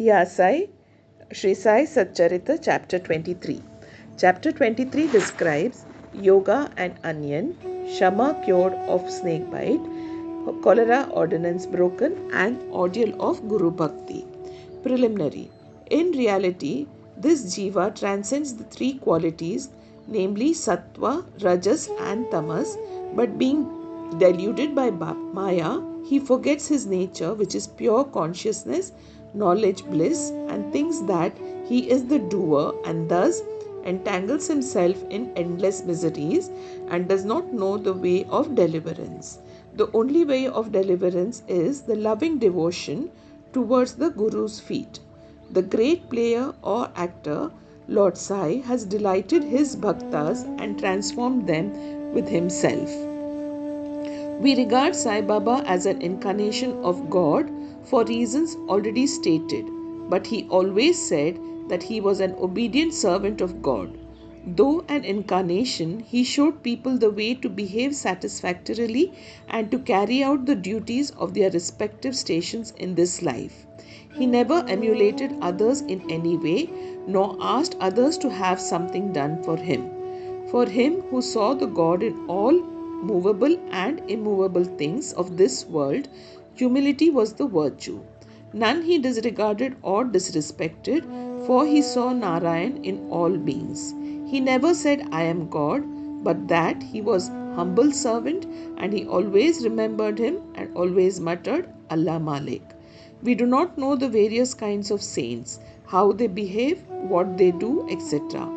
Sai, Shri Sai Satcharitra, Chapter 23. Chapter 23 describes yoga and onion, Shama cured of snake bite, cholera ordinance broken, and ordeal of Guru Bhakti. Preliminary. In reality, this jiva transcends the three qualities, namely sattva, rajas, and tamas, but being deluded by Maya, he forgets his nature, which is pure consciousness, knowledge, bliss, and thinks that he is the doer and thus entangles himself in endless miseries and does not know the way of deliverance. The only way of deliverance is the loving devotion towards the Guru's feet. The great player or actor, Lord Sai, has delighted his bhaktas and transformed them with himself. We regard Sai Baba as an incarnation of God for reasons already stated, but he always said that he was an obedient servant of God. Though an incarnation, he showed people the way to behave satisfactorily and to carry out the duties of their respective stations in this life. He never emulated others in any way, nor asked others to have something done for him. For him who saw the God in all movable and immovable things of this world, humility was the virtue. None he disregarded or disrespected, for he saw Narayan in all beings. He never said, I am God, but that he was humble servant, and he always remembered him and always muttered, Allah Malik. We do not know the various kinds of saints, how they behave, what they do, etc.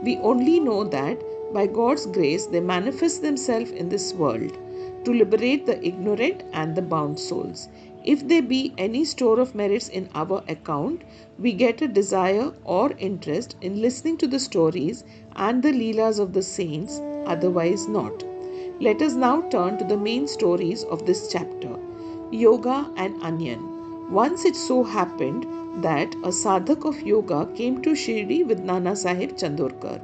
We only know that by God's grace they manifest themselves in this world to liberate the ignorant and the bound souls. If there be any store of merits in our account, we get a desire or interest in listening to the stories and the leelas of the saints, otherwise not. Let us now turn to the main stories of this chapter. Yoga and Onion. Once it so happened that a sadhak of yoga came to Shirdi with Nana Sahib Chandorkar.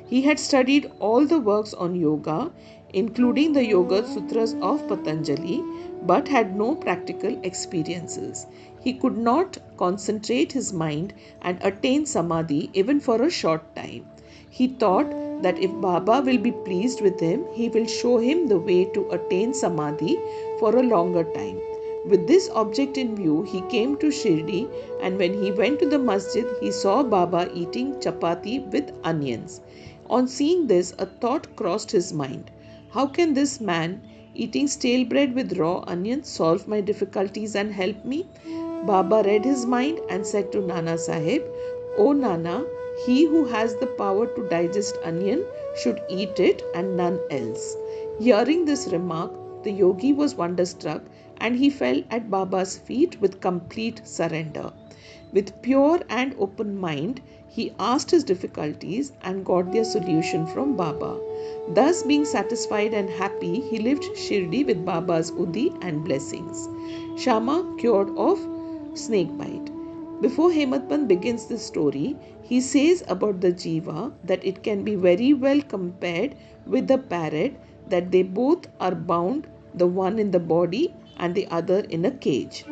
He had studied all the works on yoga, including the Yoga Sutras of Patanjali, but had no practical experiences. He could not concentrate his mind and attain samadhi even for a short time. He thought that if Baba will be pleased with him, he will show him the way to attain samadhi for a longer time. With this object in view, he came to Shirdi, and when he went to the masjid, he saw Baba eating chapati with onions. On seeing this, a thought crossed his mind. How can this man eating stale bread with raw onions solve my difficulties and help me? Baba read his mind and said to Nana Sahib, O Nana, he who has the power to digest onion should eat it and none else. Hearing this remark, the yogi was wonderstruck and he fell at Baba's feet with complete surrender. With pure and open mind, he asked his difficulties and got their solution from Baba. Thus, being satisfied and happy, he lived Shirdi with Baba's Udi and blessings. Shama cured of snake bite. Before Hematpant begins the story, he says about the jiva that it can be very well compared with the parrot, that they both are bound, the one in the body and the other in a cage.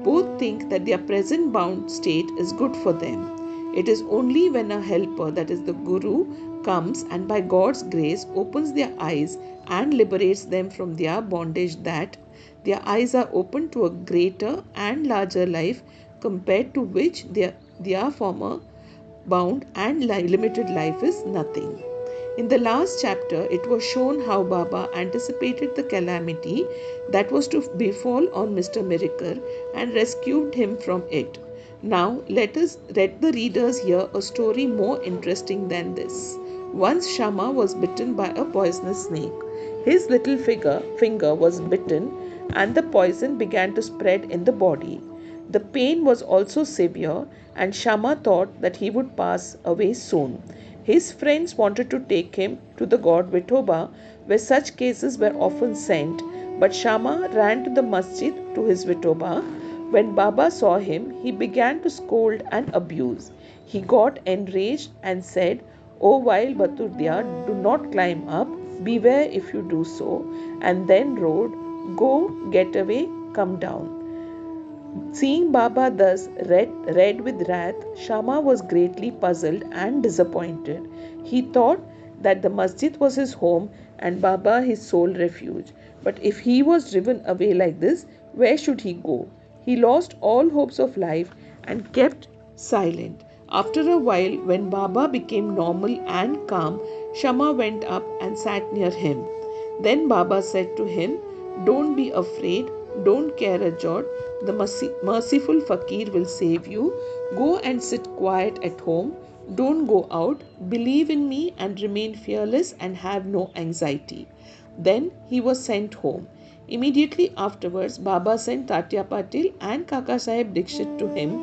Both think that their present bound state is good for them. It is only when a helper, that is the Guru, comes and by God's grace opens their eyes and liberates them from their bondage that their eyes are open to a greater and larger life compared to which their former bound and limited life is nothing. In the last chapter, it was shown how Baba anticipated the calamity that was to befall on Mr. Miracle and rescued him from it. Now, let the readers hear a story more interesting than this. Once Shama was bitten by a poisonous snake. His little finger was bitten and the poison began to spread in the body. The pain was also severe and Shama thought that he would pass away soon. His friends wanted to take him to the god Vithoba, where such cases were often sent, but Shama ran to the masjid to his Vithoba. When Baba saw him, he began to scold and abuse. He got enraged and said, O vile Baturdya, do not climb up, beware if you do so, and then roared, Go, get away, come down. Seeing Baba thus red with wrath, Shama was greatly puzzled and disappointed. He thought that the masjid was his home and Baba his sole refuge. But if he was driven away like this, where should he go? He lost all hopes of life and kept silent. After a while, when Baba became normal and calm, Shama went up and sat near him. Then Baba said to him, "Don't be afraid, don't care a jot. The merciful fakir will save you. Go and sit quiet at home. Don't go out. Believe in me and remain fearless and have no anxiety." Then he was sent home. Immediately afterwards, Baba sent Tatya Patil and Kaka Sahib Dikshit to him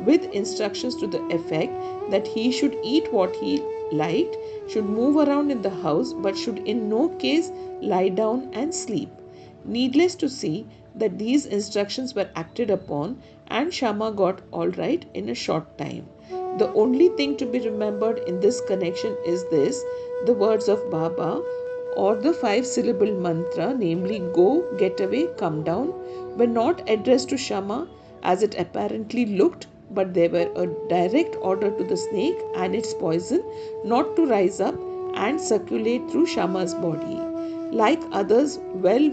with instructions to the effect that he should eat what he liked, should move around in the house, but should in no case lie down and sleep. Needless to say that these instructions were acted upon and Shama got all right in a short time. The only thing to be remembered in this connection is this: the words of Baba, or the 5-syllable mantra, namely go, get away, come down, were not addressed to Shama as it apparently looked, but they were a direct order to the snake and its poison not to rise up and circulate through Shama's body. Like others well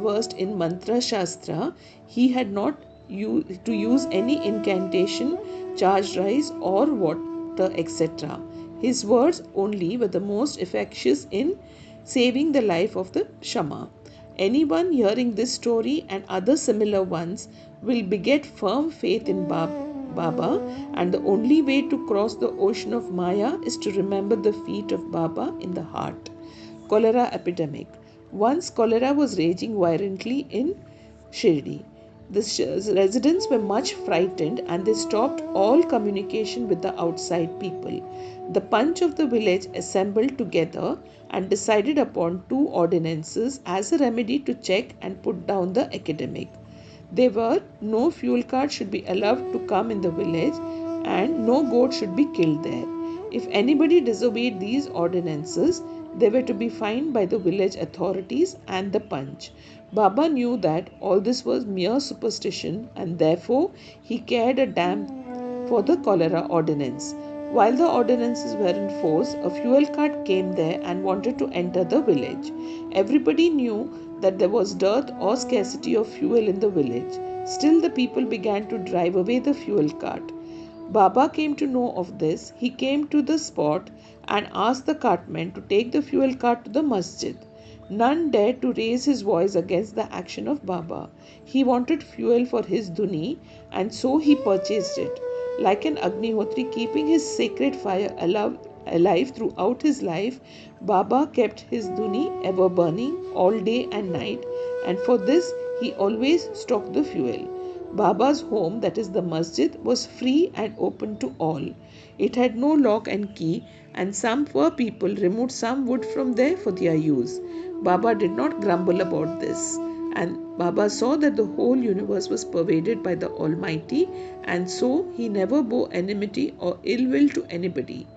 versed in mantra shastra, he had not to use any incantation, charged rice or water, etc. His words only were the most efficacious in saving the life of the Shama. Anyone hearing this story and other similar ones will beget firm faith in Baba, and the only way to cross the ocean of Maya is to remember the feet of Baba in the heart. Cholera epidemic. Once cholera was raging violently in Shirdi. The residents were much frightened and they stopped all communication with the outside people. The Panch of the village assembled together and decided upon 2 ordinances as a remedy to check and put down the epidemic. They were: no fuel cart should be allowed to come in the village and no goat should be killed there. If anybody disobeyed these ordinances, they were to be fined by the village authorities and the Panch. Baba knew that all this was mere superstition and therefore he cared a damn for the cholera ordinance. While the ordinances were in force, a fuel cart came there and wanted to enter the village. Everybody knew that there was dearth or scarcity of fuel in the village. Still, the people began to drive away the fuel cart. Baba came to know of this. He came to the spot and asked the cartman to take the fuel cart to the masjid. None dared to raise his voice against the action of Baba. He wanted fuel for his dhuni and so he purchased it. Like an Agnihotri keeping his sacred fire alive throughout his life, Baba kept his dhuni ever burning all day and night, and for this he always stocked the fuel. Baba's home, that is the masjid, was free and open to all. It had no lock and key, and some poor people removed some wood from there for their use. Baba did not grumble about this, and Baba saw that the whole universe was pervaded by the Almighty, and so he never bore enmity or ill will to anybody.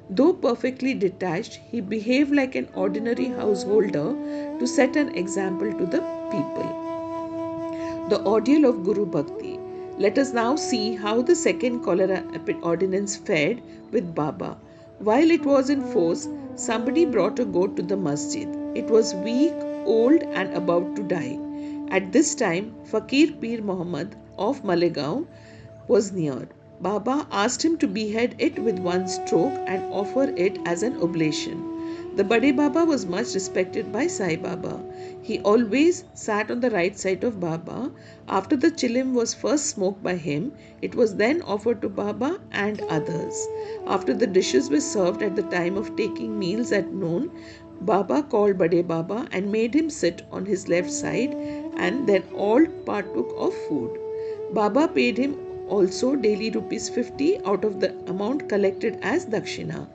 Though perfectly detached, he behaved like an ordinary householder to set an example to the people. The ordeal of Guru Bhakti. Let us now see how the second cholera ordinance fared with Baba. While it was in force, somebody brought a goat to the masjid. It was weak, old and about to die. At this time, Fakir Pir Muhammad of Malegaon was near. Baba asked him to behead it with one stroke and offer it as an oblation. The Bade Baba was much respected by Sai Baba. He always sat on the right side of Baba. After the chilim was first smoked by him, it was then offered to Baba and others. After the dishes were served at the time of taking meals at noon, Baba called Bade Baba and made him sit on his left side, and then all partook of food. Baba paid him also daily rupees 50 out of the amount collected as dakshina.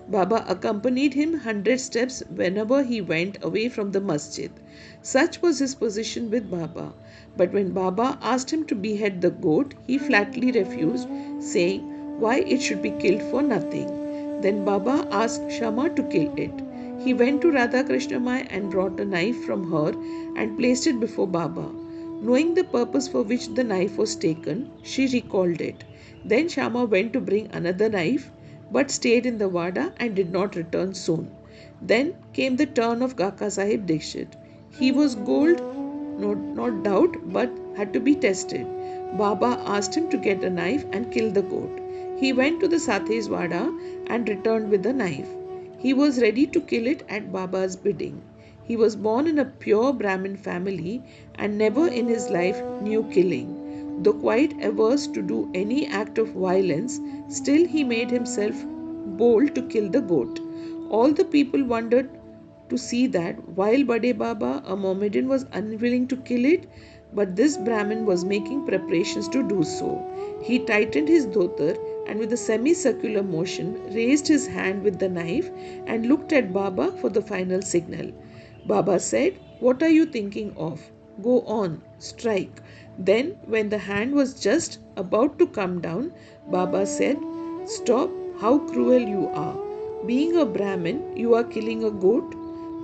Baba accompanied him 100 steps whenever he went away from the masjid. Such was his position with Baba. But when Baba asked him to behead the goat, he flatly refused, saying why it should be killed for nothing. Then Baba asked Shama to kill it. He went to Radha Krishnamai and brought a knife from her and placed it before Baba. Knowing the purpose for which the knife was taken, she recalled it. Then Shama went to bring another knife, but stayed in the Vada and did not return soon. Then came the turn of Kaka Sahib Dikshit. He was gold, not doubt, but had to be tested. Baba asked him to get a knife and kill the goat. He went to the Sathe's Vada and returned with the knife. He was ready to kill it at Baba's bidding. He was born in a pure Brahmin family and never in his life knew killing. Though quite averse to do any act of violence, still he made himself bold to kill the goat. All the people wondered to see that while Bade Baba, a Mohammedan, was unwilling to kill it, but this Brahmin was making preparations to do so. He tightened his dhotar and with a semicircular motion raised his hand with the knife and looked at Baba for the final signal. Baba said, "What are you thinking of? Go on, strike." Then, when the hand was just about to come down, Baba said, "Stop, how cruel you are. Being a Brahmin, you are killing a goat."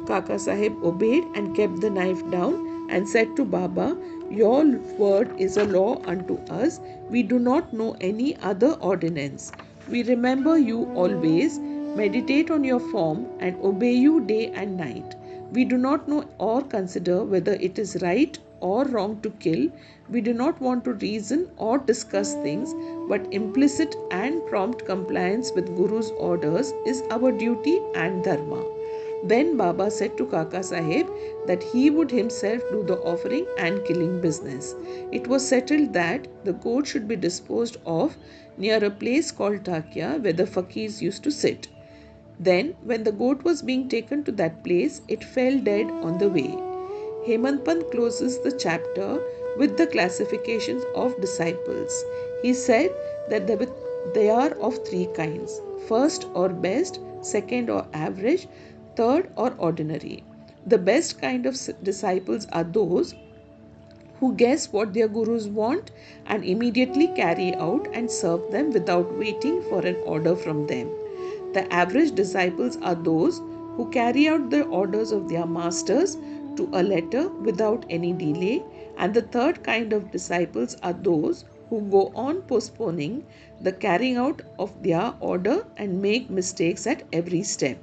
Kaka Sahib obeyed and kept the knife down and said to Baba, "Your word is a law unto us. We do not know any other ordinance. We remember you always, meditate on your form, and obey you day and night. We do not know or consider whether it is right or wrong to kill. We do not want to reason or discuss things, but implicit and prompt compliance with Guru's orders is our duty and dharma." Then Baba said to Kaka Sahib that he would himself do the offering and killing business. It was settled that the goat should be disposed of near a place called Takya where the fakirs used to sit. Then, when the goat was being taken to that place, it fell dead on the way. Hemant Pant closes the chapter with the classifications of disciples. He said that they are of three kinds: first or best, second or average, third or ordinary. The best kind of disciples are those who guess what their gurus want and immediately carry out and serve them without waiting for an order from them. The average disciples are those who carry out the orders of their masters to a letter without any delay, and the third kind of disciples are those who go on postponing the carrying out of their order and make mistakes at every step.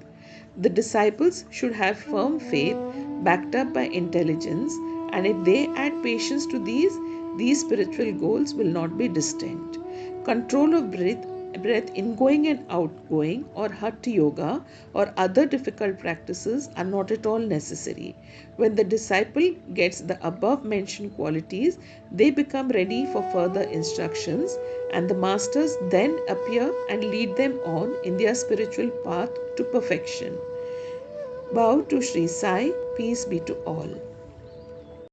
The disciples should have firm faith backed up by intelligence, and if they add patience to these spiritual goals will not be distant. Control of breath in going and outgoing, or hatha yoga, or other difficult practices are not at all necessary. When the disciple gets the above mentioned qualities, they become ready for further instructions, and the masters then appear and lead them on in their spiritual path to perfection. Bow to Shri Sai, peace be to all.